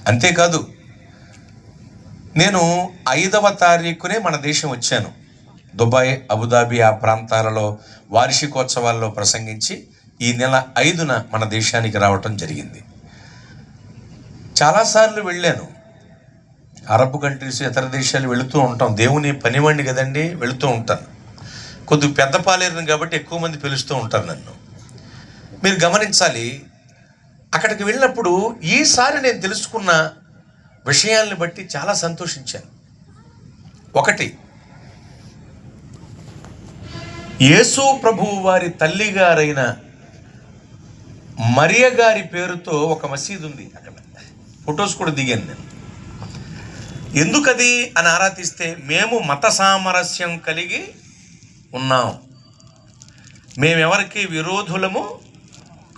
అంతేకాదు, నేను 5వ తారీఖునే మన దేశం వచ్చాను. దుబాయ్, అబుదాబి ఆ ప్రాంతాలలో వార్షికోత్సవాల్లో ప్రసంగించి ఈ నెల 5న మన దేశానికి రావటం జరిగింది. చాలాసార్లు వెళ్ళాను. అరబ్ కంట్రీస్, ఇతర దేశాలు వెళుతూ ఉంటాం. దేవుని పనివాడిని కదండి, వెళుతూ ఉంటాను. కొద్దిగా పెద్ద పాలేరుని కాబట్టి ఎక్కువ మంది పిలుస్తూ ఉంటారు నన్ను. మీరు గమనించాలి, అక్కడికి వెళ్ళినప్పుడు ఈసారి నేను తెలుసుకున్న విషయాల్ని బట్టి చాలా సంతోషించాను. ఒకటి, యేసు ప్రభువు వారి తల్లిగారైన మరియ గారి పేరుతో ఒక మసీదు ఉంది. అక్కడ ఫొటోస్ కూడా దిగాను నేను. ఎందుకది అని ఆరాధిస్తే, మేము మత సామరస్యం కలిగి ఉన్నాం, మేమెవరికి విరోధులము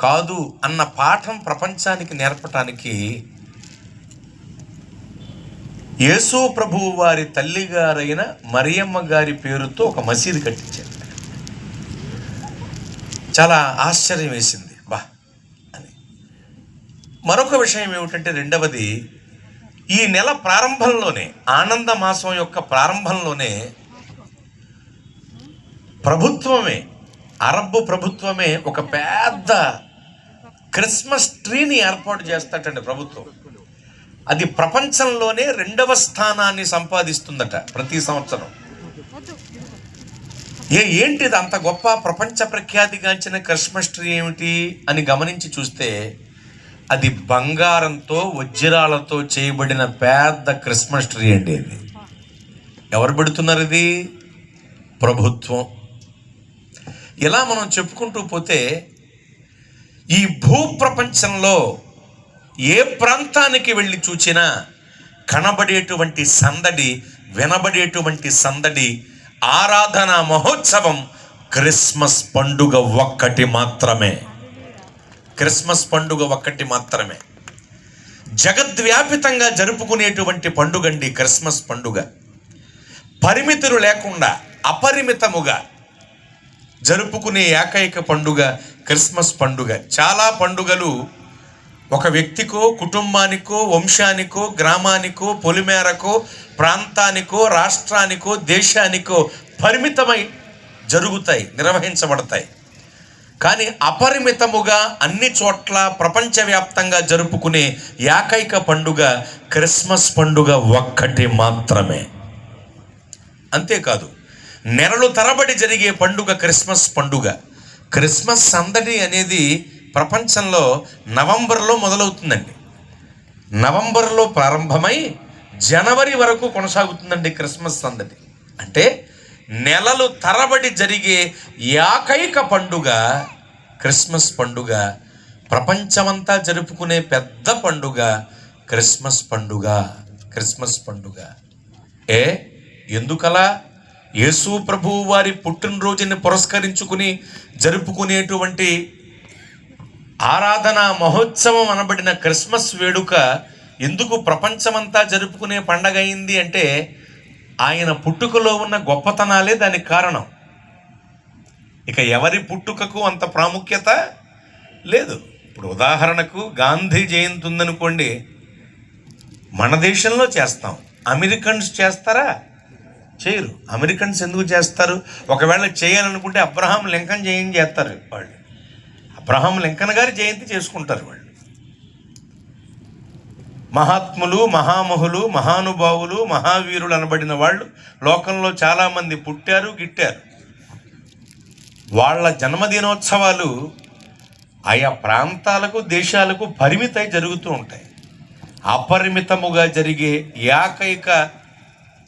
కాదు అన్న పాఠం ప్రపంచానికి నేర్పటానికి యేసు ప్రభువు వారి తల్లిగారైన మరియమ్మ గారి పేరుతో ఒక మసీదు కట్టించారు. చాలా ఆశ్చర్యం వేసింది బా అని. మరొక విషయం ఏమిటంటే, రెండవది, ఈ నెల ప్రారంభంలోనే, ఆనంద మాసం యొక్క ప్రారంభంలోనే ప్రభుత్వమే, అరబ్ ప్రభుత్వమే ఒక పెద్ద క్రిస్మస్ ట్రీని ఏర్పాటు చేస్తాటండి ప్రభుత్వం. అది ప్రపంచంలోనే 2వ స్థానాన్ని సంపాదిస్తుందట ప్రతి సంవత్సరం. ఏంటిది అంత గొప్ప ప్రపంచ ప్రఖ్యాతిగాంచిన క్రిస్మస్ ట్రీ ఏమిటి అని గమనించి చూస్తే, అది బంగారంతో వజ్రాలతో చేయబడిన పెద్ద క్రిస్మస్ ట్రీ అండి. అది ఎవరు పెడుతున్నారు? ఇది ప్రభుత్వం. ఇలా మనం చెప్పుకుంటూ పోతే ఈ భూప్రపంచంలో ఏ ప్రాంతానికి వెళ్ళి చూచినా కనబడేటువంటి సందడి, వినబడేటువంటి సందడి, ఆరాధన మహోత్సవం క్రిస్మస్ పండుగ ఒక్కటి మాత్రమే. క్రిస్మస్ పండుగ ఒక్కటి మాత్రమే. జగద్వ్యాపితంగా జరుపుకునేటువంటి పండుగ అండి క్రిస్మస్ పండుగ. పరిమితులు లేకుండా అపరిమితముగా జరుపుకునే ఏకైక పండుగ క్రిస్మస్ పండుగ. చాలా పండుగలు ఒక వ్యక్తికో, కుటుంబానికో, వంశానికో, గ్రామానికో, పొలిమేరకో, ప్రాంతానికో, రాష్ట్రానికో, దేశానికో పరిమితమై జరుగుతాయి, నిర్వహించబడతాయి. కానీ అపరిమితముగా అన్ని చోట్ల ప్రపంచవ్యాప్తంగా జరుపుకునే ఏకైక పండుగ క్రిస్మస్ పండుగ ఒక్కటి మాత్రమే. అంతేకాదు, నెలలు తరబడి జరిగే పండుగ క్రిస్మస్ పండుగ. క్రిస్మస్ సందడి అనేది ప్రపంచంలో నవంబర్లో మొదలవుతుందండి. నవంబర్లో ప్రారంభమై జనవరి వరకు కొనసాగుతుందండి క్రిస్మస్ సందడి. అంటే నెలలు తరబడి జరిగే ఏకైక పండుగ క్రిస్మస్ పండుగ. ప్రపంచమంతా జరుపుకునే పెద్ద పండుగ క్రిస్మస్ పండుగ. క్రిస్మస్ పండుగ ఎందుకలా? యేసు ప్రభువు వారి పుట్టినరోజుని పురస్కరించుకుని జరుపుకునేటువంటి ఆరాధన మహోత్సవం అనబడిన క్రిస్మస్ వేడుక ఎందుకు ప్రపంచమంతా జరుపుకునే పండగ అయింది అంటే, ఆయన పుట్టుకలో ఉన్న గొప్పతనాలే దానికి కారణం. ఇక ఎవరి పుట్టుకకు అంత ప్రాముఖ్యత లేదు. ఇప్పుడు ఉదాహరణకు గాంధీ జయంతి ఉందనుకోండి, మన దేశంలో చేస్తాం. అమెరికన్స్ చేస్తారా? చేయరు. అమెరికన్స్ ఎందుకు చేస్తారు? ఒకవేళ చేయాలనుకుంటే అబ్రహాం లింకన్ జయంతి చేస్తారు వాళ్ళు. అబ్రహాం లింకన్ గారి జయంతి చేసుకుంటారు వాళ్ళు. మహాత్ములు, మహామహులు, మహానుభావులు, మహావీరులు అనబడిన వాళ్ళు లోకంలో చాలామంది పుట్టారు, గిట్టారు. వాళ్ళ జన్మదినోత్సవాలు ఆయా ప్రాంతాలకు, దేశాలకు పరిమితై జరుగుతూ ఉంటాయి. అపరిమితముగా జరిగే ఏకైక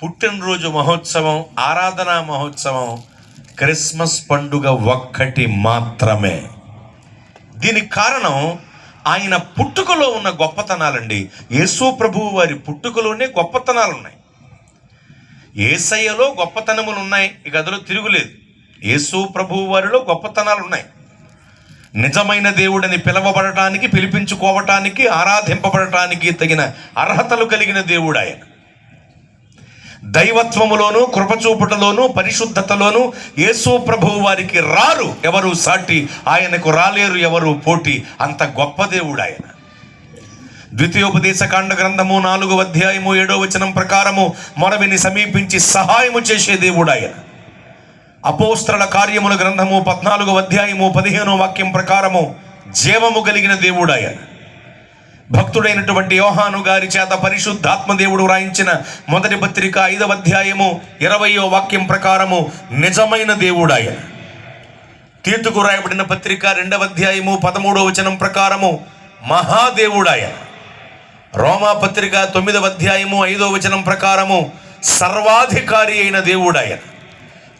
పుట్టినరోజు మహోత్సవం, ఆరాధనా మహోత్సవం క్రిస్మస్ పండుగ ఒక్కటి మాత్రమే. దీనికి కారణం ఆయన పుట్టుకలో ఉన్న గొప్పతనాలండి. యేసు ప్రభువు వారి పుట్టుకలోనే గొప్పతనాలు ఉన్నాయి. యేసయ్యలో గొప్పతనములు ఉన్నాయి, ఇక అందులో తిరుగులేదు. యేసు ప్రభువు వారిలో గొప్పతనాలు ఉన్నాయి. నిజమైన దేవుడని పిలవబడటానికి, పిలిపించుకోవటానికి, ఆరాధింపబడటానికి తగిన అర్హతలు కలిగిన దేవుడు ఆయన. దైవత్వములోను, కృపచూపుటలోను, పరిశుద్ధతలోను యేసు ప్రభువు వారికి రారు ఎవరు సాటి, ఆయనకు రాలేరు ఎవరు పోటీ. అంత గొప్ప దేవుడు ఆయన. ద్వితీయోపదేశకాండ గ్రంథము 4వ అధ్యాయము 7వ వచనం ప్రకారము మొరవిని సమీపించి సహాయము చేసే దేవుడు ఆయన. అపోస్తలుల కార్యముల గ్రంథము 14వ అధ్యాయము 15వ వాక్యం ప్రకారము జీవము కలిగిన దేవుడు ఆయన. భక్తుడైనటువంటి యోహాను గారి చేత పరిశుద్ధాత్మ దేవుడు వ్రాయించిన మొదటి పత్రిక 5వ అధ్యాయము 20వ వాక్యం ప్రకారము నిజమైన దేవుడు ఆయన. తీతుకు రాయబడిన పత్రిక 2వ అధ్యాయము 13వ వచనం ప్రకారము మహాదేవుడు ఆయన. రోమా పత్రిక 9వ అధ్యాయము 5వ వచనం ప్రకారము సర్వాధికారి అయిన దేవుడు ఆయన.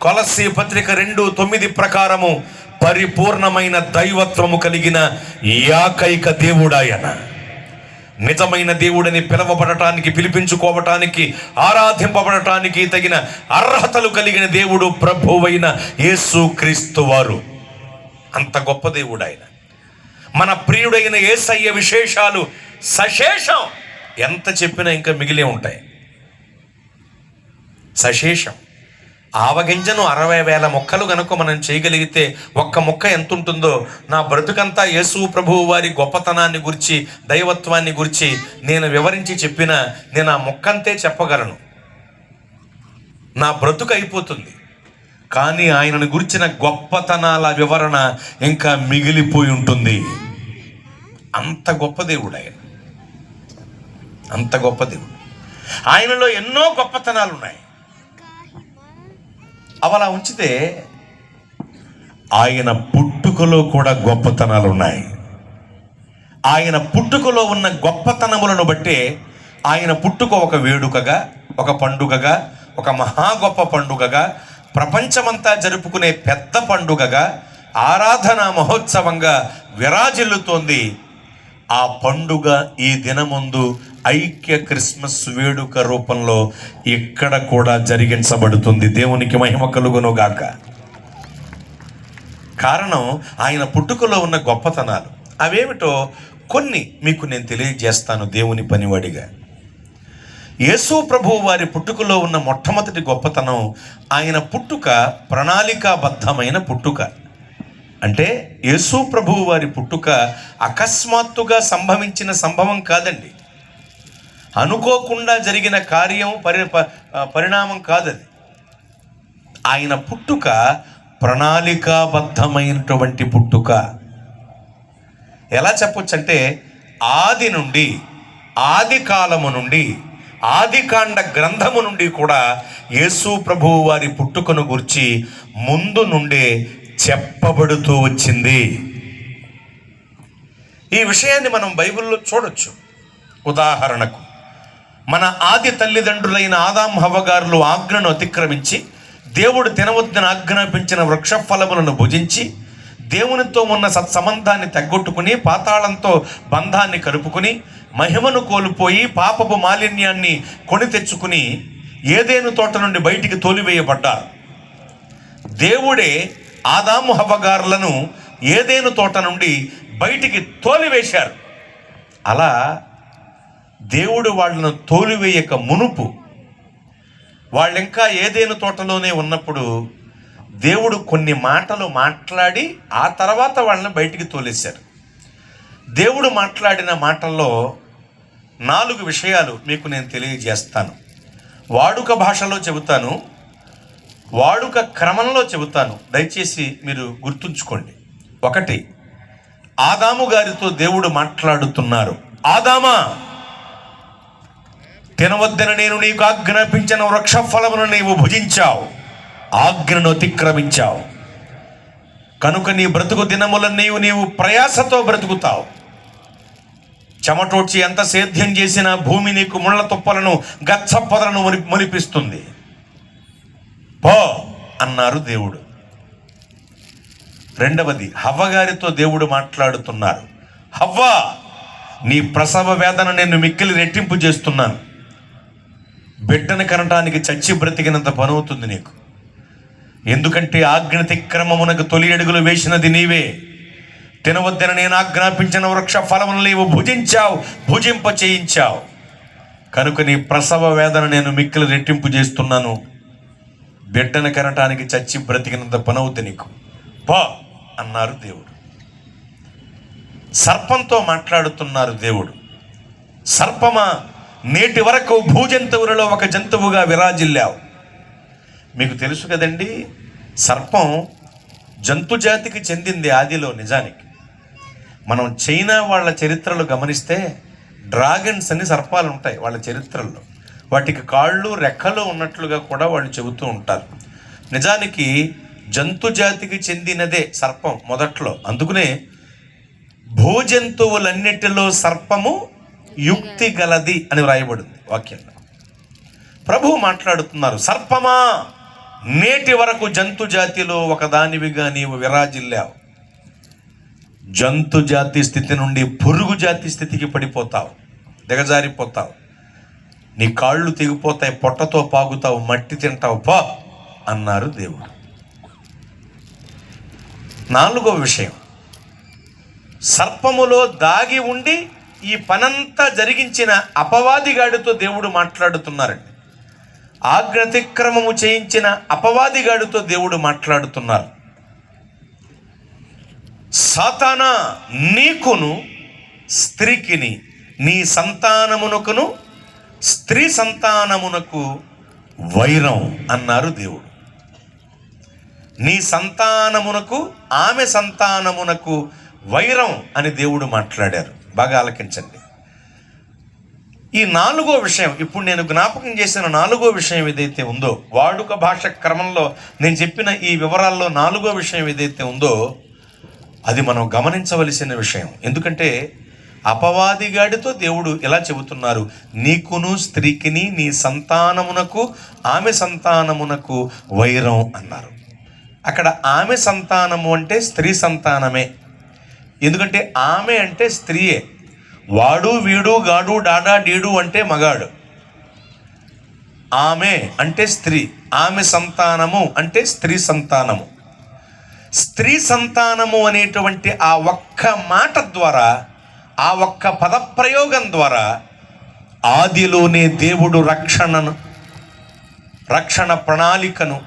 కొలస్సీ పత్రిక 2:9 ప్రకారము పరిపూర్ణమైన దైవత్వము కలిగిన ఏకైక దేవుడు ఆయన. నిజమైన దేవుడని పిలవబడటానికి, పిలిపించుకోవటానికి, ఆరాధింపబడటానికి తగిన అర్హతలు కలిగిన దేవుడు ప్రభువైన యేసుక్రీస్తు వారు. అంత గొప్ప దేవుడు ఆయన. మన ప్రియుడైన యేసయ్య విశేషాలు సశేషం. ఎంత చెప్పినా ఇంకా మిగిలే ఉంటాయి. సశేషం. ఆవగింజను 60,000 మొక్కలు గనుక మనం చేయగలిగితే ఒక్క మొక్క ఎంత ఉంటుందో, నా బ్రతుకంతా యేసు ప్రభువు వారి గొప్పతనాన్ని గురించి, దైవత్వాన్ని గురించి నేను వివరించి చెప్పినా నేను ఆ మొక్కంతే చెప్పగలను. నా బ్రతుకు అయిపోతుంది. కానీ ఆయనను గురించిన గొప్పతనాల వివరణ ఇంకా మిగిలిపోయి ఉంటుంది. అంత గొప్ప దేవుడు ఆయన. అంత గొప్ప దేవుడు. ఆయనలో ఎన్నో గొప్పతనాలు ఉన్నాయి. అవలా ఉంచితే ఆయన పుట్టుకలో కూడా గొప్పతనాలు ఉన్నాయి. ఆయన పుట్టుకలో ఉన్న గొప్పతనములను బట్టే ఆయన పుట్టుక ఒక వేడుకగా, ఒక పండుగగా, ఒక మహా గొప్ప పండుగగా, ప్రపంచమంతా జరుపుకునే పెద్ద పండుగగా, ఆరాధన మహోత్సవంగా విరాజిల్లుతోంది. ఆ పండుగ ఈ దినముందు ఐక్య క్రిస్మస్ వేడుక రూపంలో ఇక్కడ కూడా జరిగించబడుతుంది. దేవునికి మహిమ కలుగును గాక. కారణం ఆయన పుట్టుకలో ఉన్న గొప్పతనాలు. అవేమిటో కొన్ని మీకు నేను తెలియజేస్తాను దేవుని పనివాడిగా. యేసు ప్రభువు వారి పుట్టుకలో ఉన్న మొట్టమొదటి గొప్పతనం, ఆయన పుట్టుక ప్రణాళికాబద్ధమైన పుట్టుక. అంటే యేసు ప్రభువు వారి పుట్టుక అకస్మాత్తుగా సంభవించిన సంభవం కాదండి. అనుకోకుండా జరిగిన కార్యం, పరిణామం కాదది. ఆయన పుట్టుక ప్రణాళికాబద్ధమైనటువంటి పుట్టుక. ఎలా చెప్పొచ్చు అంటే, ఆది నుండి, ఆది కాలము నుండి, ఆదికాండ గ్రంథము నుండి కూడా యేసు ప్రభువు వారి పుట్టుకను గురించి ముందు నుండే చెప్పబడుతూ వచ్చింది. ఈ విషయాన్ని మనం బైబిల్లో చూడొచ్చు. ఉదాహరణకు, మన ఆది తల్లిదండ్రులైన ఆదాం హవ్వగారులు ఆజ్ఞను అతిక్రమించి దేవుడు తినవద్దని ఆజ్ఞాపించిన వృక్ష ఫలములను భుజించి దేవునితో ఉన్న సత్సంబంధాన్ని తగ్గొట్టుకుని పాతాళంతో బంధాన్ని కలుపుకుని మహిమను కోల్పోయి పాపపు మాలిన్యాన్ని కొని తెచ్చుకుని ఏదేను తోట నుండి బయటికి తోలివేయబడ్డారు. దేవుడే ఆదాము హవ్వగారులను ఏదేను తోట నుండి బయటికి తోలివేశారు. అలా దేవుడు వాళ్ళను తోలివేయక మునుపు, వాళ్ళింకా ఏదేను తోటలోనే ఉన్నప్పుడు దేవుడు కొన్ని మాటలు మాట్లాడి ఆ తర్వాత వాళ్ళని బయటికి తోలేశారు. దేవుడు మాట్లాడిన మాటల్లో 4 విషయాలు మీకు నేను తెలియజేస్తాను. వాడుక భాషలో చెబుతాను, వాడుక క్రమంలో చెబుతాను. దయచేసి మీరు గుర్తుంచుకోండి. 1, ఆదాము గారితో దేవుడు మాట్లాడుతున్నారు. ఆదామా, తినవద్దని నేను నీకు ఆజ్ఞాపించిన వృక్ష ఫలమును నీవు భుజించావు, ఆజ్ఞను అతిక్రమించావు. కనుక నీ బ్రతుకు దినములను నీవు ప్రయాసతో బ్రతుకుతావు. చెమటోడ్చి ఎంత సేద్యం చేసినా భూమి నీకు ముళ్ళ తుప్పలను, గచ్చ పొదలను మొలిపిస్తుంది. పో అన్నారు దేవుడు. 2, హవ్వగారితో దేవుడు మాట్లాడుతున్నారు. హవ్వ, నీ ప్రసవ వేదన నేను మిక్కిలి రెట్టింపు చేస్తున్నాను. బిడ్డను కనటానికి చచ్చి బ్రతికినంత పనవుతుంది నీకు. ఎందుకంటే ఆజ్ఞాతిక్రమమునకు తొలి అడుగులు వేసినది నీవే. తినవద్దని నేను ఆజ్ఞాపించిన వృక్ష ఫలమును నీవు భుజించావు, భుజింప చేయించావు. కనుక నీ ప్రసవ వేదన నేను మిక్కిలి రెట్టింపు చేస్తున్నాను. బిడ్డను కనటానికి చచ్చి బ్రతికినంత పనవుద్ది నీకు. పో అన్నారు దేవుడు. సర్పంతో మాట్లాడుతున్నారు దేవుడు. సర్పమా, నేటి వరకు భూజంతువులలో ఒక జంతువుగా విరాజిల్లావు. మీకు తెలుసు కదండి, సర్పం జంతు జాతికి చెందింది ఆదిలో. నిజానికి మనం చైనా వాళ్ళ చరిత్రలు గమనిస్తే డ్రాగన్స్ అని సర్పాలు ఉంటాయి వాళ్ళ చరిత్రల్లో. వాటికి కాళ్ళు రెక్కలు ఉన్నట్లుగా కూడా వాళ్ళు చెబుతూ ఉంటారు. నిజానికి జంతు జాతికి చెందినదే సర్పం మొదట్లో. అందుకనే భూజంతువులన్నిటిలో సర్పము యుక్తి గలది అని వ్రాయబడింది వాక్యంలో. ప్రభువు మాట్లాడుతున్నారు, సర్పమా, నేటి వరకు జంతు జాతిలో ఒకదానివిగా నీవు విరాజిల్లావు. జంతు జాతి స్థితి నుండి పురుగు జాతి స్థితికి పడిపోతావు, దిగజారిపోతావు. నీ కాళ్ళు తెగిపోతాయి, పొట్టతో పాగుతావు, మట్టి తింటావు పో అన్నారు దేవుడు. 4వ విషయం, సర్పములో దాగి ఉండి ఈ పనంతా జరిగించిన అపవాదిగాడితో దేవుడు మాట్లాడుతున్నారండి. ఆజ్ఞాతిక్రమము చేయించిన అపవాదిగాడితో దేవుడు మాట్లాడుతున్నారు. సాతానా, నీకును స్త్రీకిని, నీ సంతానమునకును స్త్రీ సంతానమునకు వైరం అన్నారు దేవుడు. నీ సంతానమునకు ఆమె సంతానమునకు వైరం అని దేవుడు మాట్లాడారు. బాగా ఆలకించండి. ఈ 4వ విషయం, ఇప్పుడు నేను జ్ఞాపకం చేసిన 4వ విషయం ఏదైతే ఉందో, వాడుక భాష క్రమంలో నేను చెప్పిన ఈ వివరాల్లో 4వ విషయం ఏదైతే ఉందో అది మనం గమనించవలసిన విషయం. ఎందుకంటే అపవాదిగాడితో దేవుడు ఇలా చెబుతున్నారు, నీకును స్త్రీకిని నీ సంతానమునకు ఆమె సంతానమునకు వైరం అన్నారు. అక్కడ ఆమె సంతానము అంటే స్త్రీ సంతానమే. ఎందుకంటే ఆమె అంటే స్త్రీయే. వాడు, వీడు, గాడు, డాడా, డీడు అంటే మగాడు. ఆమె అంటే స్త్రీ, ఆమె సంతానము అంటే స్త్రీ సంతానము. స్త్రీ సంతానము అనేటువంటి ఆ ఒక్క మాట ద్వారా, ఆ ఒక్క పదప్రయోగం ద్వారా ఆదిలోనే దేవుడు రక్షణ ప్రణాళికను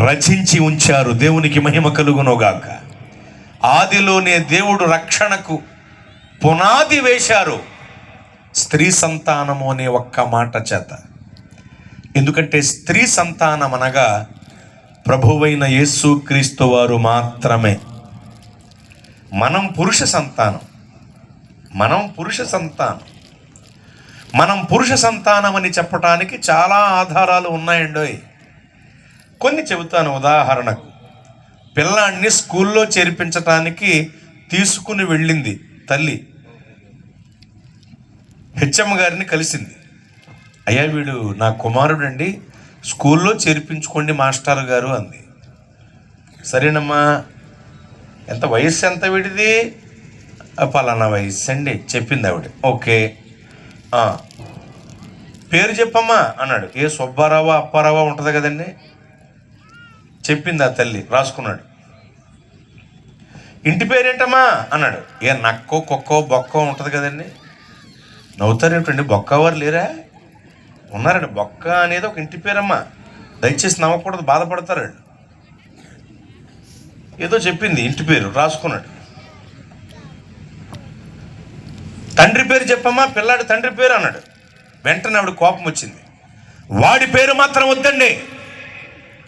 రచించి ఉంచారు. దేవునికి మహిమ కలుగునుగాక. ఆదిలోనే దేవుడు రక్షణకు పునాది వేశారు స్త్రీ సంతానము అనే ఒక్క మాట చేత. ఎందుకంటే స్త్రీ సంతానం అనగా ప్రభువైన యేసుక్రీస్తు వారు మాత్రమే. మనం పురుష సంతానం. మనం పురుష సంతానం అని చెప్పటానికి చాలా ఆధారాలు ఉన్నాయండోయ్. కొన్ని చెబుతాను. ఉదాహరణకు, పిల్లాడిని స్కూల్లో చేర్పించటానికి తీసుకుని వెళ్ళింది తల్లి. హెచ్ఎం గారిని కలిసింది. అయ్యా, వీడు నా కుమారుడండి, స్కూల్లో చేర్పించుకోండి మాస్టర్ గారు అంది. సరేనమ్మా, ఎంత వయస్సు, ఎంత వీడిది? పలానా వయస్సు అండి చెప్పింది ఆవిడ. ఓకే, పేరు చెప్పమ్మా అన్నాడు. ఏ సుబ్బారావా అప్పారావా ఉంటుంది కదండి. చెప్పింది ఆ తల్లి, రాసుకున్నాడు. ఇంటి పేరేంటమ్మా అన్నాడు. ఏ నక్కో కుక్కో బొక్కో ఉంటుంది కదండి. నవ్వుతారేమిటండి, బొక్కవారు లేరా? ఉన్నారండి. బొక్క అనేది ఒక ఇంటి పేరమ్మా, దయచేసి నవ్వకూడదు, బాధపడతారు. ఏదో చెప్పింది, ఇంటి పేరు రాసుకున్నాడు. తండ్రి పేరు చెప్పమ్మా, పిల్లాడి తండ్రి పేరు అన్నాడు. వెంటనే ఆవిడ కోపం వచ్చింది. వాడి పేరు మాత్రం వద్దండి,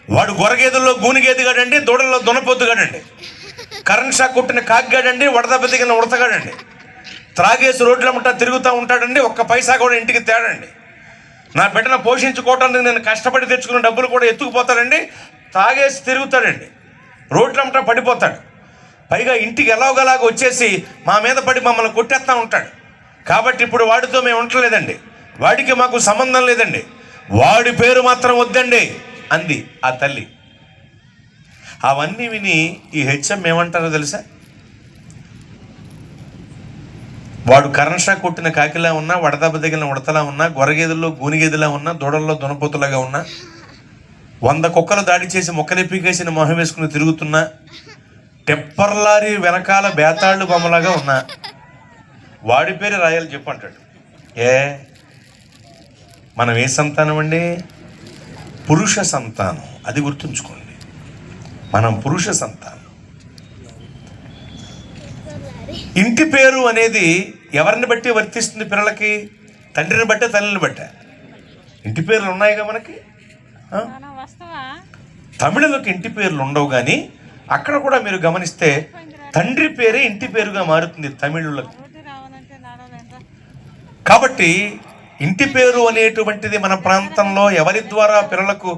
వాడు గొరగేదుల్లో గూనిగేదిగాడండి, దూడల్లో దునపోతుగాడండి, కరెంట్ షాక్ కొట్టిన కాకిగాడండి, వడదెబ్బ దిగిన ఉడతగాడండి, త్రాగేసి రోడ్లమ్మట తిరుగుతూ ఉంటాడండి, ఒక్క పైసా కూడా ఇంటికి తేడండి, నా బిడ్డను పోషించుకోవటానికి నేను కష్టపడి తెచ్చుకున్న డబ్బులు కూడా ఎత్తుకుపోతాడండి, తాగేసి తిరుగుతాడండి, రోడ్లమ్మట పడిపోతాడు, పైగా ఇంటికి ఎలాగోలాగా వచ్చేసి మా మీద పడి మమ్మల్ని కొట్టేస్తూ ఉంటాడు. కాబట్టి ఇప్పుడు వాడితో మేము ఉండలేదండి, వాడికి మాకు సంబంధం లేదండి, వాడి పేరు మాత్రం వద్దండి అంది ఆ తల్లి. అవన్నీ విని ఈ హెచ్ఎం ఏమంటారో తెలుసా? వాడు కరెంట్ షాక్ కొట్టిన కాకిలా ఉన్నా, వడదెబ్బ తగిలిన ఉడతలా ఉన్నా, గొరగేదుల్లో గూనిగేదిలా ఉన్నా, దూడల్లో దునపోతులాగా ఉన్నా, 100 కుక్కలు దాడి చేసి మొక్కలెప్పికేసిన మొహం వేసుకుని తిరుగుతున్నా, టెప్పర్లారీ వెనకాల బేతాళ్ళు బొమ్మలాగా ఉన్నా, వాడి పేరు రాయాలి చెప్పంటాడు. మనం ఏ సంతానం అండి? పురుష సంతానం. అది గుర్తుంచుకోండి, మనం పురుష సంతానం. ఇంటి పేరు అనేది ఎవరిని బట్టి వర్తిస్తుంది పిల్లలకి? తండ్రిని బట్టే, తల్లిని బట్టే? ఇంటి పేర్లు ఉన్నాయిగా మనకి. తమిళులకు ఇంటి పేర్లు ఉండవు, కానీ అక్కడ కూడా మీరు గమనిస్తే తండ్రి పేరే ఇంటి పేరుగా మారుతుంది తమిళులకు. కాబట్టి ఇంటి పేరు అనేటువంటిది మన ప్రాంతంలో ఎవరి ద్వారా పిల్లలకు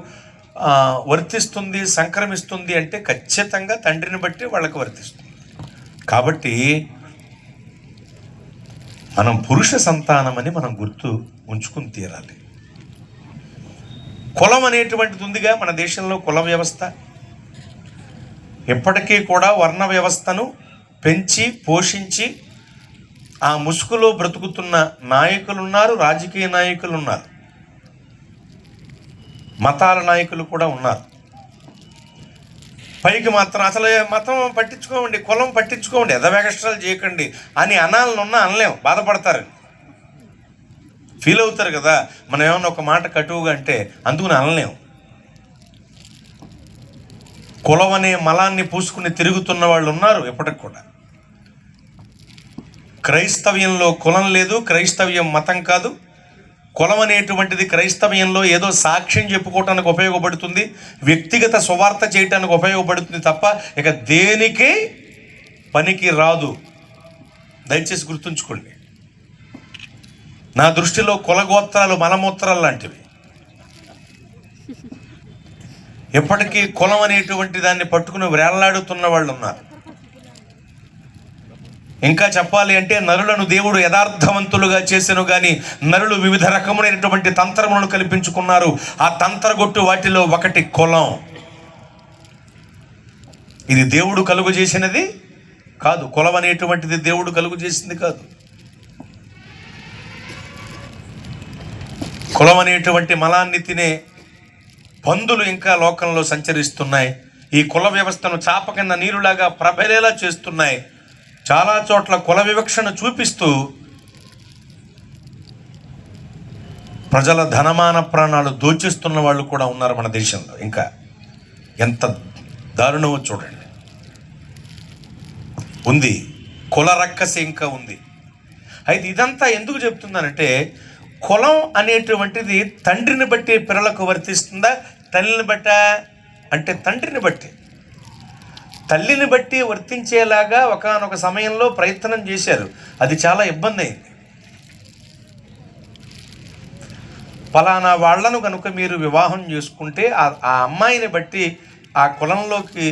వర్తిస్తుంది, సంక్రమిస్తుంది అంటే ఖచ్చితంగా తండ్రిని బట్టి వాళ్ళకు వర్తిస్తుంది. కాబట్టి మనం పురుష సంతానమని మనం గుర్తు ఉంచుకుని తీరాలి. కులం అనేటువంటిది ఉందిగా మన దేశంలో, కుల వ్యవస్థ. ఎప్పటికీ కూడా వర్ణ వ్యవస్థను పెంచి పోషించి ఆ ముసుగులో బ్రతుకుతున్న నాయకులు ఉన్నారు, రాజకీయ నాయకులు ఉన్నారు, మతాల నాయకులు కూడా ఉన్నారు. పైకి మాత్రం అసలు మతం పట్టించుకోమండి, కులం పట్టించుకోమండి, ఎదవేగష్టాలు చేయకండి అని అనాలనున్నా అనలేం, బాధపడతారు, ఫీల్ అవుతారు కదా. మనం ఏమన్నా ఒక మాట కటువుగా అంటే అందుకుని అనలేం. కులం అనే మలాన్ని పూసుకుని తిరుగుతున్న వాళ్ళు ఉన్నారు ఎప్పటికి కూడా. క్రైస్తవ్యంలో కులం లేదు, క్రైస్తవ్యం మతం కాదు. కులం అనేటువంటిది క్రైస్తవ్యంలో ఏదో సాక్ష్యం చెప్పుకోవటానికి ఉపయోగపడుతుంది, వ్యక్తిగత సువార్త చేయటానికి ఉపయోగపడుతుంది తప్ప ఇక దేనికి పనికి రాదు. దయచేసి గుర్తుంచుకోండి. నా దృష్టిలో కులగోత్రాలు మలమూత్రాలు లాంటివి. ఎప్పటికీ కులం అనేటువంటి దాన్ని పట్టుకుని వేళ్లాడుతున్న వాళ్ళు ఉన్నారు. ఇంకా చెప్పాలి అంటే నరులను దేవుడు యథార్థవంతులుగా చేసెను కానీ నరులు వివిధ రకములైనటువంటి తంత్రములను కల్పించుకున్నారు. ఆ తంత్రగొట్టు వాటిలో ఒకటి కులం. ఇది దేవుడు కలుగు చేసినది కాదు. కులం అనేటువంటిది దేవుడు కలుగు చేసింది కాదు. కులం అనేటువంటి మలాన్ని తినే పందులు ఇంకా లోకంలో సంచరిస్తున్నాయి. ఈ కుల వ్యవస్థను చాప కింద నీరులాగా ప్రబలేలా చేస్తున్నాయి. చాలా చోట్ల కుల వివక్షను చూపిస్తూ ప్రజల ధనమాన ప్రాణాలు దోచిస్తున్న వాళ్ళు కూడా ఉన్నారు మన దేశంలో. ఇంకా ఎంత దారుణమో చూడండి. ఉంది కుల రక్కసి ఇంకా ఉంది. అయితే ఇదంతా ఎందుకు చెప్తున్నానంటే, కులం అనేటువంటిది తండ్రిని బట్టి పిల్లలకు వర్తిస్తుందా, తల్లిని బట్ట అంటే తండ్రిని బట్టి. తల్లిని బట్టి వర్తించేలాగా ఒకానొక సమయంలో ప్రయత్నం చేశారు. అది చాలా ఇబ్బంది అయింది. ఫలానా వాళ్లను కనుక మీరు వివాహం చేసుకుంటే ఆ అమ్మాయిని బట్టి ఆ కులంలోకి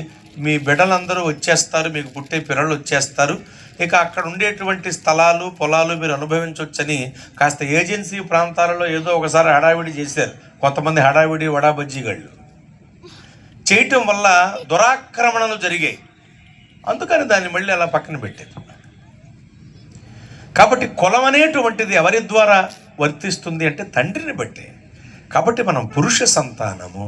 మీ బిడ్డలందరూ వచ్చేస్తారు, మీకు పుట్టే పిల్లలు వచ్చేస్తారు, ఇక అక్కడ ఉండేటువంటి స్థలాలు పొలాలు మీరు అనుభవించవచ్చని కాస్త ఏజెన్సీ ప్రాంతాలలో ఏదో ఒకసారి హడావిడి చేశారు కొంతమంది. హడావిడి వడాబజ్జీగాళ్ళు చేయటం వల్ల దురాక్రమణలు జరిగాయి. అందుకని దాన్ని మళ్ళీ అలా పక్కన పెట్టారు. కాబట్టి కులం అనేటువంటిది ఎవరి ద్వారా వర్తిస్తుంది అంటే తండ్రిని బట్టే. కాబట్టి మనం పురుష సంతానము.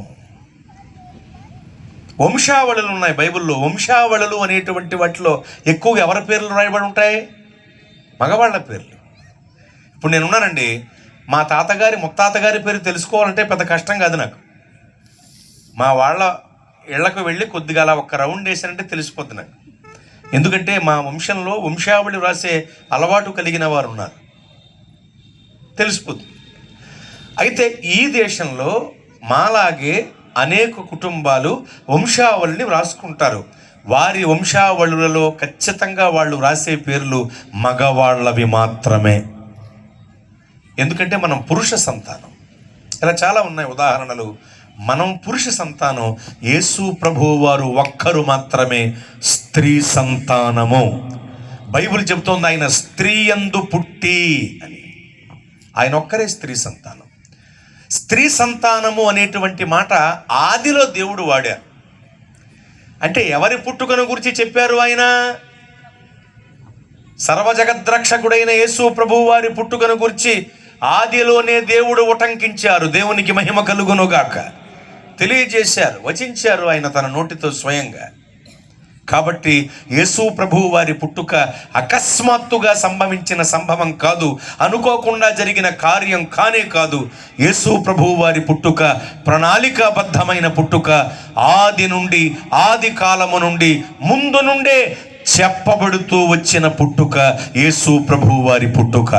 వంశావళులు ఉన్నాయి బైబిల్లో. వంశావళులు అనేటువంటి వాటిలో ఎక్కువగా ఎవరి పేర్లు రాయబడి ఉంటాయి? మగవాళ్ళ పేర్లు. ఇప్పుడు నేనున్నానండి, మా తాతగారి ముత్తాతగారి పేరు తెలుసుకోవాలంటే పెద్ద కష్టం కాదు నాకు. మా వాళ్ళ ఇళ్లకు వెళ్ళి కొద్దిగా అలా ఒక రౌండ్ వేసానంటే తెలిసిపోద్ది నాకు. ఎందుకంటే మా వంశంలో వంశావళి రాసే అలవాటు కలిగిన వారు ఉన్నారు, తెలిసిపోతుంది. అయితే ఈ దేశంలో మాలాగే అనేక కుటుంబాలు వంశావళిని వ్రాసుకుంటారు. వారి వంశావళులలో ఖచ్చితంగా వాళ్ళు రాసే పేర్లు మగవాళ్ళవి మాత్రమే. ఎందుకంటే మనం పురుష సంతానం. ఇలా చాలా ఉన్నాయి ఉదాహరణలు. మనం పురుష సంతానం. యేసు ప్రభువు వారు ఒక్కరు మాత్రమే స్త్రీ సంతానము. బైబిల్ చెబుతోంది ఆయన స్త్రీ యందు పుట్టి అని. ఆయన ఒక్కరే స్త్రీ సంతానం. స్త్రీ సంతానము అనేటువంటి మాట ఆదిలో దేవుడు వాడారు. అంటే ఎవరి పుట్టుకను గురించి చెప్పారు? ఆయన సర్వజగద్రక్షకుడైన యేసు ప్రభువు వారి పుట్టుకను గురించి ఆదిలోనే దేవుడు ఉటంకించారు. దేవునికి మహిమ కలుగునుగాక. తెలియజేశారు, వచించారు ఆయన తన నోటితో స్వయంగా. కాబట్టి యేసు ప్రభువు వారి పుట్టుక అకస్మాత్తుగా సంభవించిన సంభవం కాదు, అనుకోకుండా జరిగిన కార్యం కానే కాదు. యేసు ప్రభువు వారి పుట్టుక ప్రణాళికాబద్ధమైన పుట్టుక. ఆది నుండి, ఆది కాలము నుండి, ముందు నుండే చెప్పబడుతూ వచ్చిన పుట్టుక యేసు ప్రభువు వారి పుట్టుక.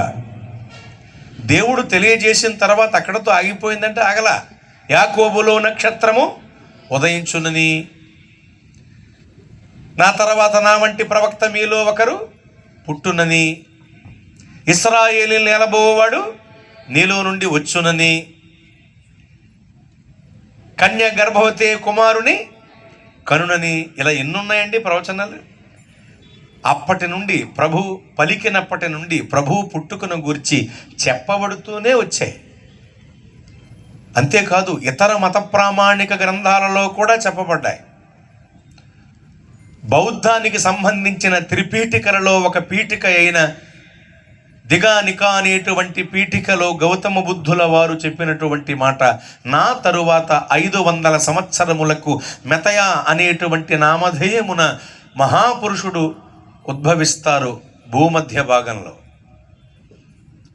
దేవుడు తెలియజేసిన తర్వాత అక్కడతో ఆగిపోయిందంటే ఆగల. యాకోబులో నక్షత్రము ఉదయించునని, నా తర్వాత నా వంటి ప్రవక్త మీలో ఒకరు పుట్టునని, ఇశ్రాయేలీయులను ఏలబోవాడు నీలో నుండి వచ్చునని, కన్య గర్భవతి కుమారుని కనునని, ఇలా ఎన్నున్నాయండి ప్రవచనాలు. అప్పటి నుండి ప్రభు పలికినప్పటి నుండి ప్రభు పుట్టుకను గురించి చెప్పబడుతూనే వచ్చాయి. అంతేకాదు ఇతర మత ప్రామాణిక గ్రంథాలలో కూడా చెప్పబడ్డాయి. బౌద్ధానికి సంబంధించిన త్రిపీఠికలలో ఒక పీఠిక అయిన దిగానిక అనేటువంటి పీఠికలో గౌతమ బుద్ధుల వారు చెప్పినటువంటి మాట, నా తరువాత 500 సంవత్సరములకు మెతయా అనేటువంటి నామధేయమున మహాపురుషుడు ఉద్భవిస్తారు భూమధ్య భాగంలో.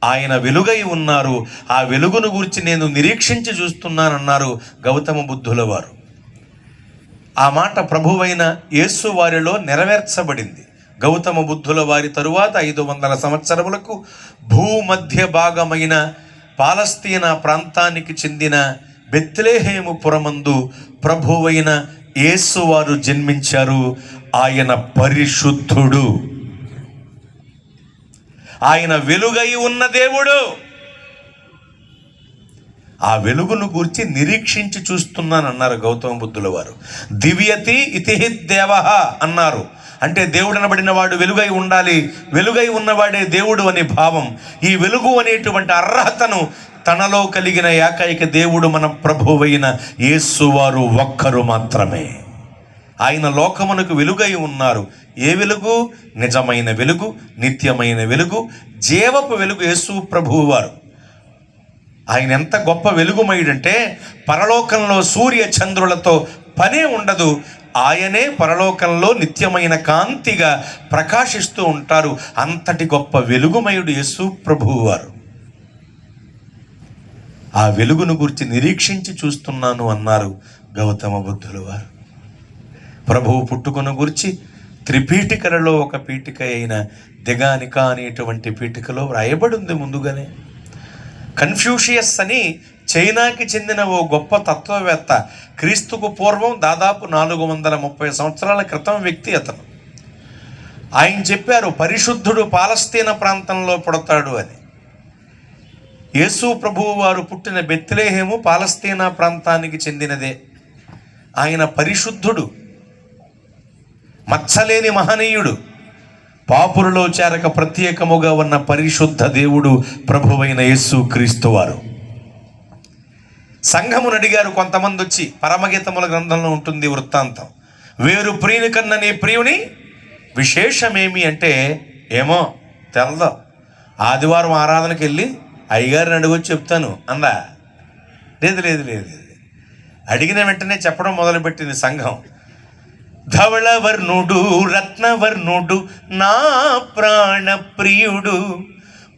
ఆయన వెలుగై ఉన్నారు, ఆ వెలుగును గురించి నేను నిరీక్షించి చూస్తున్నానన్నారు గౌతమ బుద్ధుల వారు. ఆ మాట ప్రభువైన యేసు వారిలో నెరవేర్చబడింది. గౌతమ బుద్ధుల వారి తరువాత 500 సంవత్సరములకు భూమధ్య భాగమైన పాలస్తీనా ప్రాంతానికి చెందిన బెత్లెహేము పురమందు ప్రభువైన యేసు వారు జన్మించారు. ఆయన పరిశుద్ధుడు, ఆయన వెలుగై ఉన్న దేవుడు. ఆ వెలుగును గూర్చి నిరీక్షించి చూస్తున్నానన్నారు గౌతమ బుద్ధుల వారు. దివ్యతి ఇతిహి దేవః అన్నారు. అంటే దేవుడు అనబడిన వాడు వెలుగై ఉండాలి, వెలుగై ఉన్నవాడే దేవుడు అనే భావం. ఈ వెలుగు అనేటువంటి అర్హతను తనలో కలిగిన ఏకైక దేవుడు మన ప్రభువైన యేసు వారు ఒక్కరు మాత్రమే. ఆయన లోకమునకు వెలుగై ఉన్నారు. ఏ వెలుగు? నిజమైన వెలుగు, నిత్యమైన వెలుగు, జీవపు వెలుగు యేసు ప్రభువు వారు. ఆయన ఎంత గొప్ప వెలుగుమయుడంటే పరలోకంలో సూర్య చంద్రులతో పనే ఉండదు. ఆయనే పరలోకంలో నిత్యమైన కాంతిగా ప్రకాశిస్తూ ఉంటారు. అంతటి గొప్ప వెలుగుమయుడు యేసు ప్రభువు వారు. ఆ వెలుగును గురించి నిరీక్షించి చూస్తున్నాను అన్నారు గౌతమ బుద్ధుల వారు. ప్రభువు పుట్టుకను గురించి త్రిపీఠికలలో ఒక పీఠిక అయిన దిగానిక అనేటువంటి పీఠికలో వ్రాయబడి ఉంది ముందుగానే. కన్ఫ్యూషియస్ అని చైనాకి చెందిన ఓ గొప్ప తత్వవేత్త, క్రీస్తుకు పూర్వం దాదాపు 430 సంవత్సరాల క్రితం వ్యక్తి అతను. ఆయన చెప్పారు పరిశుద్ధుడు పాలస్తీనా ప్రాంతంలో పుడతాడు అని. యేసు ప్రభువు వారు పుట్టిన బెత్లెహేము పాలస్తీనా ప్రాంతానికి చెందినదే. ఆయన పరిశుద్ధుడు, మచ్చలేని మహనీయుడు, పాపులలో చేరక ప్రత్యేకముగా ఉన్న పరిశుద్ధ దేవుడు ప్రభువైన యేసు క్రీస్తు వారు. సంఘమును అడిగారు కొంతమంది వచ్చి, పరమగీతముల గ్రంథంలో ఉంటుంది వృత్తాంతం. వేరు ప్రియుని కన్నా నీ ప్రియుని విశేషమేమి అంటే, ఏమో తెలదు, ఆదివారం ఆరాధనకి వెళ్ళి అయ్యగారిని అడిగొచ్చి చెప్తాను అందా. లేదు లేదు లేదు, అడిగిన వెంటనే చెప్పడం మొదలుపెట్టింది సంఘం. ధవళవర్ణుడు రత్నవర్ణుడు నా ప్రాణ ప్రియుడు,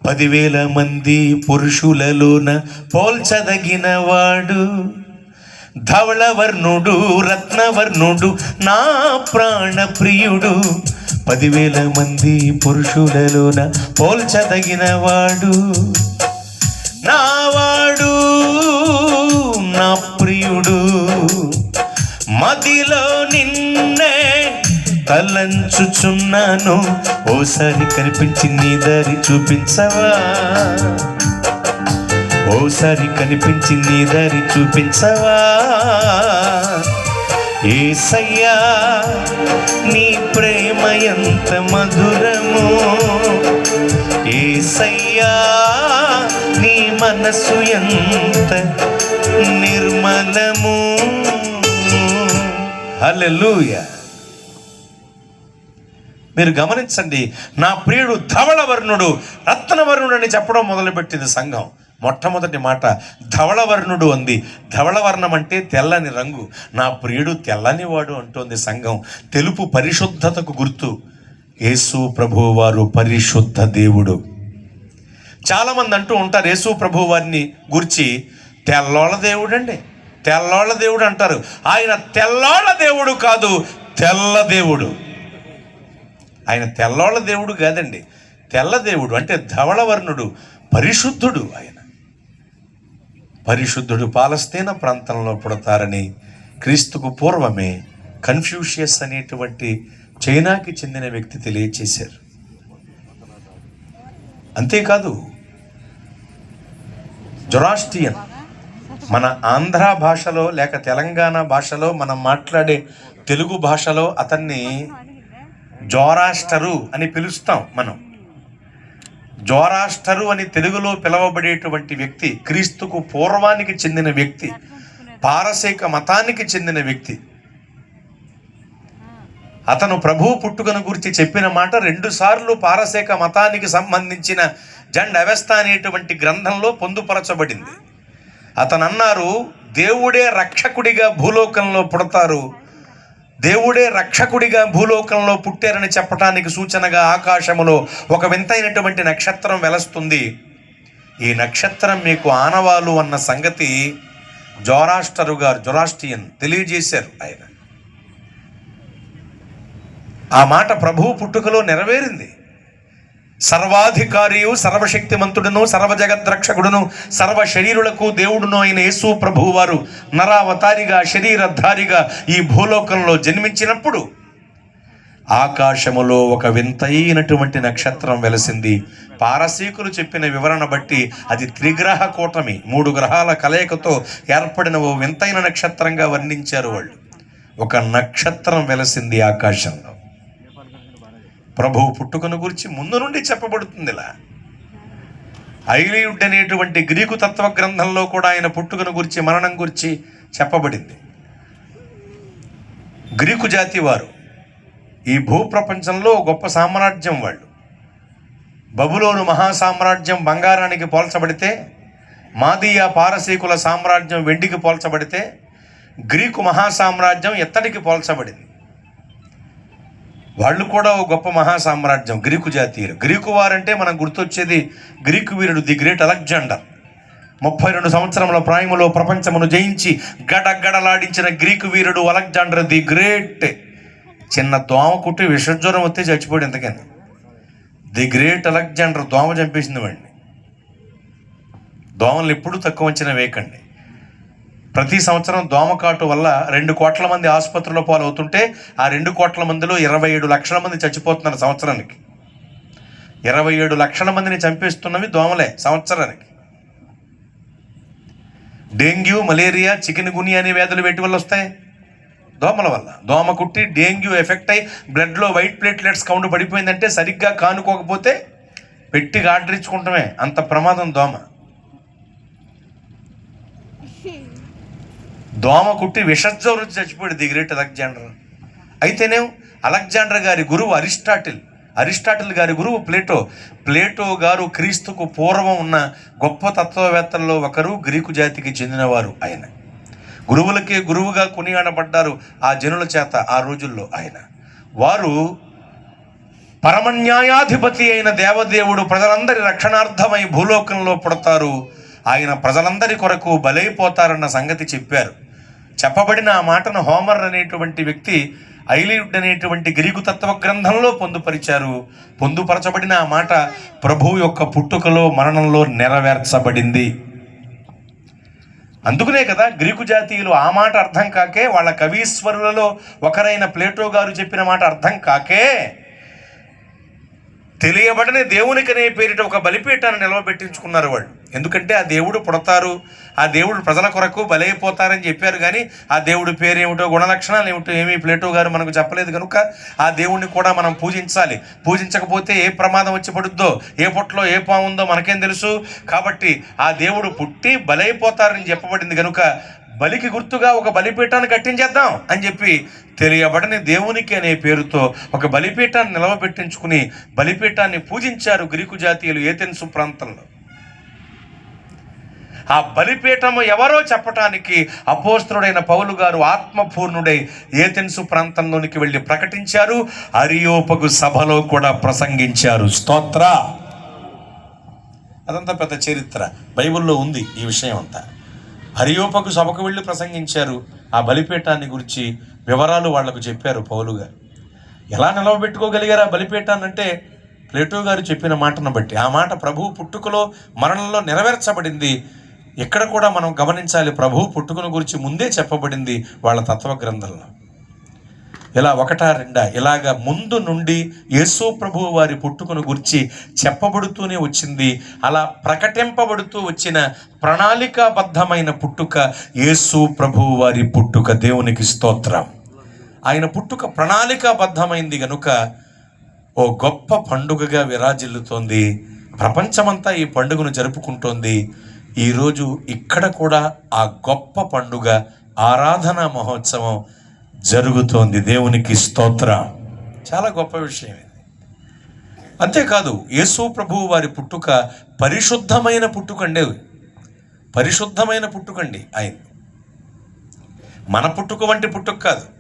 10,000 మంది పురుషులలోన పోల్చదగిన వాడు. ధవళవర్ణుడు రత్నవర్ణుడు నా ప్రాణ ప్రియుడు, 10,000 మంది పురుషులలోన పోల్చదగిన వాడు. నావాడు నా ప్రియుడు, మదిలో నిన్నే తలంచుచున్నాను, ఓసారి కనిపించి నీ దారి చూపించవా, ఓసారి కనిపించి నీ దారి చూపించవా. యేసయ్యా నీ ప్రేమ ఎంత మధురము, యేసయ్యా నీ మనసు ఎంత నిర్మలము. హల్లెలూయా. మీరు గమనించండి, నా ప్రియుడు ధవళవర్ణుడు రత్నవర్ణుడు అని చెప్పడం మొదలుపెట్టింది సంఘం. మొట్టమొదటి మాట ధవళవర్ణుడు అంది. ధవళవర్ణం అంటే తెల్లని రంగు. నా ప్రియుడు తెల్లనివాడు అంటోంది సంఘం. తెలుపు పరిశుద్ధతకు గుర్తు. యేసు ప్రభువు వారు పరిశుద్ధ దేవుడు. చాలామంది అంటూ ఉంటారు యేసు ప్రభువు వారిని గురించి, తెల్లోళ్ళ దేవుడు అండి, తెల్లోళ్ళ దేవుడు అంటారు. ఆయన తెల్లోళ్ళ దేవుడు కాదు, తెల్ల దేవుడు. ఆయన తెల్లోళ్ళ దేవుడు కాదండి, తెల్ల దేవుడు అంటే ధవళవర్ణుడు, పరిశుద్ధుడు. ఆయన పరిశుద్ధుడు పాలస్తీనా ప్రాంతంలో పుడతారని క్రీస్తుకు పూర్వమే కన్ఫ్యూషియస్ అనేటువంటి చైనాకి చెందిన వ్యక్తి తెలియచేశారు. అంతేకాదు జొరాస్ట్రియన్, మన ఆంధ్ర భాషలో లేక తెలంగాణ భాషలో మనం మాట్లాడే తెలుగు భాషలో అతన్ని జొరాస్టరు అని పిలుస్తాం. మనం జొరాస్టరు అని తెలుగులో పిలవబడేటువంటి వ్యక్తి క్రీస్తుకు పూర్వానికి చెందిన వ్యక్తి, పారసీక మతానికి చెందిన వ్యక్తి. అతను ప్రభు పుట్టుకను గురించి చెప్పిన మాట 2 సార్లు పారసీక మతానికి సంబంధించిన జండ్ అవెస్తా అనేటువంటి గ్రంథంలో పొందుపరచబడింది. అతను అన్నారు, దేవుడే రక్షకుడిగా భూలోకంలో పుడతారు, దేవుడే రక్షకుడిగా భూలోకంలో పుట్టారని చెప్పటానికి సూచనగా ఆకాశములో ఒక వింతైనటువంటి నక్షత్రం వెలుస్తుంది. ఈ నక్షత్రం మీకు ఆనవాలు అన్న సంగతి జొరాస్ట్రియన్ తెలియజేశారు. ఆయన ఆ మాట ప్రభువు పుట్టుకలో నెరవేరింది. సర్వాధికారియు, సర్వశక్తిమంతుడును, సర్వజగద్రక్షకుడును, సర్వ శరీరులకు దేవుడును అయిన యేసు ప్రభువు వారు నరావతారిగా, శరీరధారిగా ఈ భూలోకంలో జన్మించినప్పుడు ఆకాశములో ఒక వింతైనటువంటి నక్షత్రం వెలసింది. పారసీకులు చెప్పిన వివరణ బట్టి అది త్రిగ్రహ కూటమి, 3 గ్రహాల కలయికతో ఏర్పడిన ఓ వింతైన నక్షత్రంగా వర్ణించారు వాళ్ళు. ఒక నక్షత్రం వెలసింది ఆకాశంలో. ప్రభువు పుట్టుకను గురించి ముందు నుండి చెప్పబడుతుంది. ఇలా ఐలియుడ్ అనేటువంటి గ్రీకు తత్వ గ్రంథంలో కూడా ఆయన పుట్టుకను గురించి, మరణం గురించి చెప్పబడింది. గ్రీకు జాతి వారు ఈ భూప్రపంచంలో గొప్ప సామ్రాజ్యం. వాళ్ళు బబులోను మహాసామ్రాజ్యం బంగారానికి పోల్చబడితే, మాదీయ పారసీకుల సామ్రాజ్యం వెండికి పోల్చబడితే, గ్రీకు మహాసామ్రాజ్యం ఎత్తడికి పోల్చబడింది. వాళ్ళు కూడా ఓ గొప్ప మహాసామ్రాజ్యం గ్రీకు జాతీయులు. గ్రీకు వారంటే మనం గుర్తొచ్చేది గ్రీకు వీరుడు ది గ్రేట్ అలెగ్జాండర్. 32 సంవత్సరముల ప్రాయములో ప్రపంచమును జయించి గడగడలాడించిన గ్రీకు వీరుడు అలెగ్జాండర్ ది గ్రేట్. చిన్న దోమ కుట్టి విషజ్వరం వస్తే చచ్చిపోయాడు. ఎంతకని ది గ్రేట్ అలెగ్జాండర్ దోమ చంపేసింది వాడిని. దోమలు ఎప్పుడూ తక్కువ అంచనా వేయకండి. ప్రతి సంవత్సరం దోమకాటు వల్ల 2 కోట్ల మంది ఆసుపత్రిలో పాలవుతుంటే ఆ 2 కోట్ల మందిలో 27 లక్షల మంది చచ్చిపోతున్నారు సంవత్సరానికి. 27 లక్షల మందిని చంపేస్తున్నవి దోమలే సంవత్సరానికి. డెంగ్యూ, మలేరియా, చికెన్ గునియా అనే వ్యాధులు వేటి వల్ల వస్తాయి? దోమల వల్ల. దోమ కుట్టి డెంగ్యూ ఎఫెక్ట్ అయ్యి బ్లడ్లో వైట్ ప్లేట్లెట్స్ కౌంట్ పడిపోయిందంటే సరిగ్గా కానుకోకపోతే పెట్టి గాడ్రించుకుంటామే, అంత ప్రమాదం దోమ. దోమ కుట్టి విషజ్వరం వచ్చి చచ్చిపోయాడు ది గ్రేట్ అలెగ్జాండర్. అయితేనే అలెగ్జాండర్ గారి గురువు అరిస్టాటిల్ గారి గురువు ప్లేటో గారు క్రీస్తుకు పూర్వం ఉన్న గొప్ప తత్వవేత్తల్లో ఒకరు, గ్రీకు జాతికి చెందినవారు. ఆయన గురువులకే గురువుగా కొనియాడబడ్డారు ఆ జనుల చేత ఆ రోజుల్లో. వారు పరమన్యాయాధిపతి అయిన దేవదేవుడు ప్రజలందరి రక్షణార్థమై భూలోకంలో పుడతారు, ఆయన ప్రజలందరి కొరకు బలైపోతారన్న సంగతి చెప్పారు. చెప్పబడిన ఆ మాటను హోమర్ అనేటువంటి వ్యక్తి ఐలియుడ్ అనేటువంటి గ్రీకు తత్వ గ్రంథంలో పొందుపరచబడిన ఆ మాట ప్రభువు యొక్క పుట్టుకలో, మరణంలో నెరవేర్చబడింది. అందుకనే కదా గ్రీకు జాతీయులు ఆ మాట అర్థం కాకే, వాళ్ళ కవీశ్వరులలో ఒకరైన ప్లేటో గారు చెప్పిన మాట అర్థం కాకే తెలియబడని దేవునికనే పేరిట ఒక బలిపీఠాన్ని నిలవబెట్టించుకున్నారు వాళ్ళు. ఎందుకంటే ఆ దేవుడు పుడతారు, ఆ దేవుడు ప్రజల కొరకు బలైపోతారని చెప్పారు. కానీ ఆ దేవుడి పేరు ఏమిటో, గుణలక్షణాలు ఏమిటో ఏమీ ప్లేటో గారు మనకు చెప్పలేదు. కనుక ఆ దేవుణ్ణి కూడా మనం పూజించాలి. పూజించకపోతే ఏ ప్రమాదం వచ్చి పడుద్దో, ఏ పొట్లో ఏ పాము ఉందో మనకేం తెలుసు. కాబట్టి ఆ దేవుడు పుట్టి బలైపోతారని చెప్పబడింది. కనుక బలికి గుర్తుగా ఒక బలిపీఠాన్ని కట్టించేద్దాం అని చెప్పి తెలియబడని దేవునికి అనే పేరుతో ఒక బలిపీఠాన్ని నిలవబెట్టించుకుని బలిపీఠాన్ని పూజించారు గ్రీకు జాతీయులు ఏథెన్సు ప్రాంతంలో. ఆ బలిపీఠము ఎవరో చెప్పటానికి అపోస్తలుడైన పౌలు గారు ఆత్మపూర్ణుడై ఏథెన్సు ప్రాంతంలోనికి వెళ్ళి ప్రకటించారు. అరియోపగు సభలో కూడా ప్రసంగించారు. స్తోత్ర. అదంతా పెద్ద చరిత్ర, బైబిల్లో ఉంది ఈ విషయం అంతా. అరియోపగు సభకు వెళ్ళి ప్రసంగించారు. ఆ బలిపీఠాన్ని గురించి వివరాలు వాళ్లకు చెప్పారు పౌలు గారు. ఎలా నిలవబెట్టుకోగలిగారా బలిపీఠాన్నంటే ప్లేటో గారు చెప్పిన మాటను బట్టి. ఆ మాట ప్రభువు పుట్టుకలో మరణంలో నెరవేర్చబడింది. ఇక్కడ కూడా మనం గమనించాలి, ప్రభువు పుట్టుకను గురించి ముందే చెప్పబడింది వాళ్ళ తత్వ గ్రంథంలో. ఇలా ఒకటా రెండా ఇలాగ ముందు నుండి యేసు ప్రభువు వారి పుట్టుకను గురించి చెప్పబడుతూనే వచ్చింది. అలా ప్రకటింపబడుతూ వచ్చిన ప్రణాళికాబద్ధమైన పుట్టుక యేసు ప్రభువు వారి పుట్టుక. దేవునికి స్తోత్రం. ఆయన పుట్టుక ప్రణాళికాబద్ధమైంది గనుక ఓ గొప్ప పండుగగా విరాజిల్లుతోంది. ప్రపంచమంతా ఈ పండుగను జరుపుకుంటోంది. ఈరోజు ఇక్కడ కూడా ఆ గొప్ప పండుగ ఆరాధన మహోత్సవం జరుగుతోంది. దేవునికి స్తోత్రం. చాలా గొప్ప విషయం ఇది. అంతేకాదు, యేసు ప్రభువు వారి పుట్టుక పరిశుద్ధమైన పుట్టుకండి. పరిశుద్ధమైన పుట్టుకండి ఆయన. మన పుట్టుక వంటి పుట్టుక కాదు.